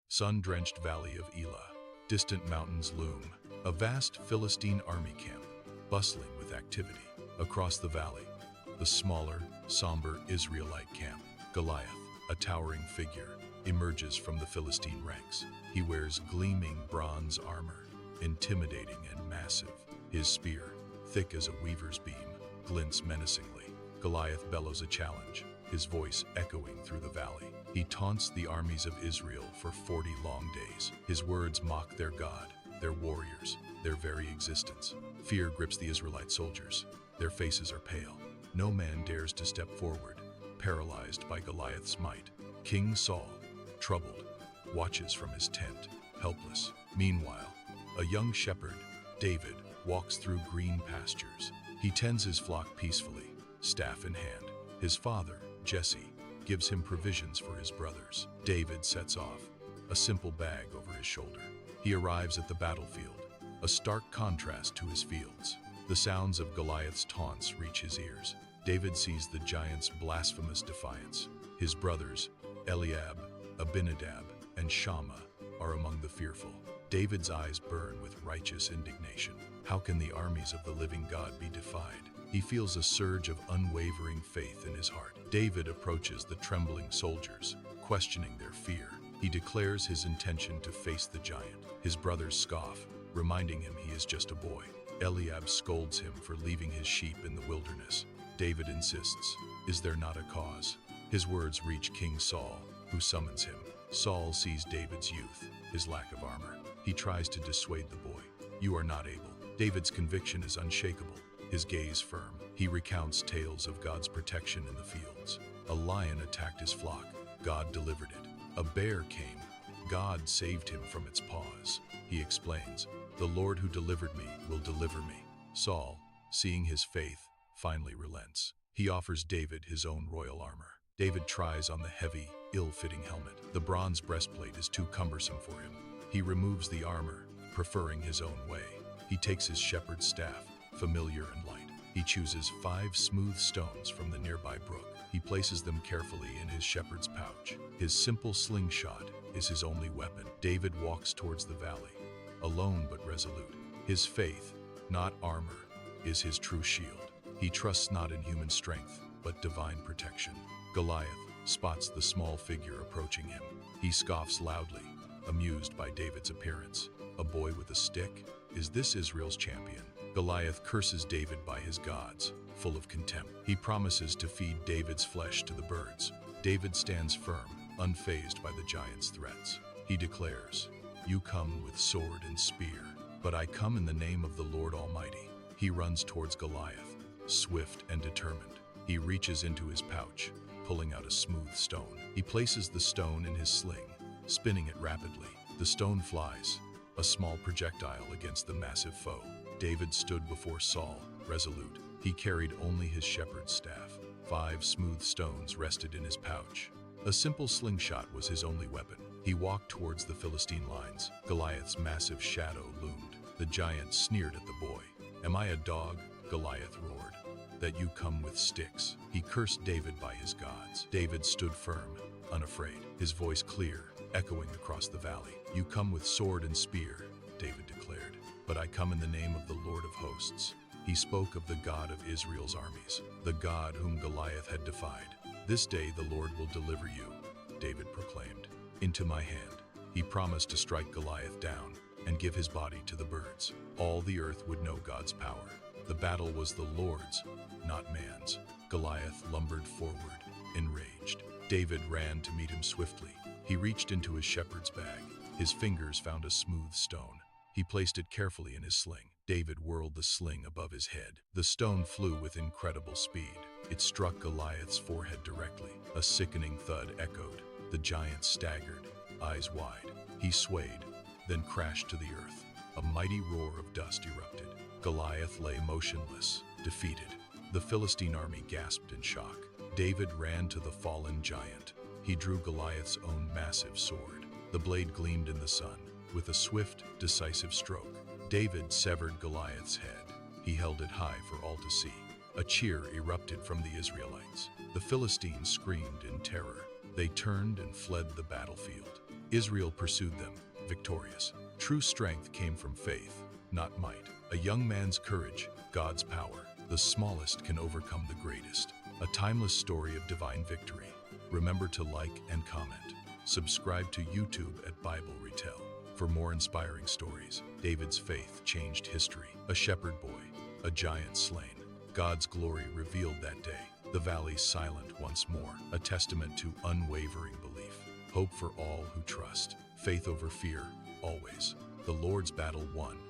sun-drenched valley of Elah. Distant mountains loom, a vast Philistine army camp, bustling with activity. Across the valley, the smaller, somber Israelite camp. Goliath, a towering figure, emerges from the Philistine ranks. He wears gleaming bronze armor, intimidating and massive. His spear, thick as a weaver's beam, glints menacingly. Goliath bellows a challenge, his voice echoing through the valley. He taunts the armies of Israel for 40 long days. His words mock their God, their warriors, their very existence. Fear grips the Israelite soldiers. Their faces are pale. No man dares to step forward, paralyzed by Goliath's might. King Saul, troubled, watches from his tent, helpless. Meanwhile, a young shepherd, David, walks through green pastures. He tends his flock peacefully, staff in hand. His father, Jesse, gives him provisions for his brothers. David sets off, a simple bag over his shoulder. He arrives at the battlefield, a stark contrast to his fields. The sounds of Goliath's taunts reach his ears. David sees the giant's blasphemous defiance. His brothers, Eliab, Abinadab, and Shammah, are among the fearful. David's eyes burn with righteous indignation. How can the armies of the living God be defied? He feels a surge of unwavering faith in his heart. David approaches the trembling soldiers, questioning their fear. He declares his intention to face the giant. His brothers scoff, reminding him he is just a boy. Eliab scolds him for leaving his sheep in the wilderness. David insists, "Is there not a cause?" His words reach King Saul, who summons him. Saul sees David's youth, his lack of armor. He tries to dissuade the boy. "You are not able." David's conviction is unshakable, his gaze firm. He recounts tales of God's protection in the fields. A lion attacked his flock. God delivered it. A bear came. God saved him from its paws. He explains, "The Lord who delivered me will deliver me." Saul, seeing his faith, finally relents. He offers David his own royal armor. David tries on the heavy, ill-fitting helmet. The bronze breastplate is too cumbersome for him. He removes the armor, preferring his own way. He takes his shepherd's staff, familiar and light. He chooses 5 smooth stones from the nearby brook. He places them carefully in his shepherd's pouch. His simple slingshot is his only weapon. David walks towards the valley, alone but resolute. His faith, not armor, is his true shield. He trusts not in human strength, but divine protection. Goliath spots the small figure approaching him. He scoffs loudly, amused by David's appearance. A boy with a stick? Is this Israel's champion? Goliath curses David by his gods, full of contempt. He promises to feed David's flesh to the birds. David stands firm, unfazed by the giant's threats. He declares, "You come with sword and spear, but I come in the name of the Lord Almighty." He runs towards Goliath, swift and determined. He reaches into his pouch, pulling out a smooth stone. He places the stone in his sling, spinning it rapidly. The stone flies, a small projectile against the massive foe. David stood before Saul, resolute. He carried only his shepherd's staff. 5 smooth stones rested in his pouch. A simple slingshot was his only weapon. He walked towards the Philistine lines. Goliath's massive shadow loomed. The giant sneered at the boy. "Am I a dog?" Goliath roared, "that you come with sticks?" He cursed David by his gods. David stood firm, unafraid, his voice clear, echoing across the valley. "You come with sword and spear," David declared, "but I come in the name of the Lord of hosts." He spoke of the God of Israel's armies, the God whom Goliath had defied. "This day the Lord will deliver you," David proclaimed, "into my hand." He promised to strike Goliath down and give his body to the birds. All the earth would know God's power. The battle was the Lord's, not man's. Goliath lumbered forward, enraged. David ran to meet him swiftly. He reached into his shepherd's bag. His fingers found a smooth stone. He placed it carefully in his sling. David whirled the sling above his head. The stone flew with incredible speed. It struck Goliath's forehead directly. A sickening thud echoed. The giant staggered, eyes wide. He swayed, then crashed to the earth. A mighty roar of dust erupted. Goliath lay motionless, defeated. The Philistine army gasped in shock. David ran to the fallen giant. He drew Goliath's own massive sword. The blade gleamed in the sun. With a swift, decisive stroke, David severed Goliath's head. He held it high for all to see. A cheer erupted from the Israelites. The Philistines screamed in terror. They turned and fled the battlefield. Israel pursued them, victorious. True strength came from faith, not might. A young man's courage, God's power. The smallest can overcome the greatest. A timeless story of divine victory. Remember to like and comment. Subscribe to YouTube at Bible Retell for more inspiring stories. David's faith changed history. A shepherd boy, a giant slain. God's glory revealed that day. The valley silent once more, a testament to unwavering belief. Hope for all who trust. Faith over fear, always. The Lord's battle won.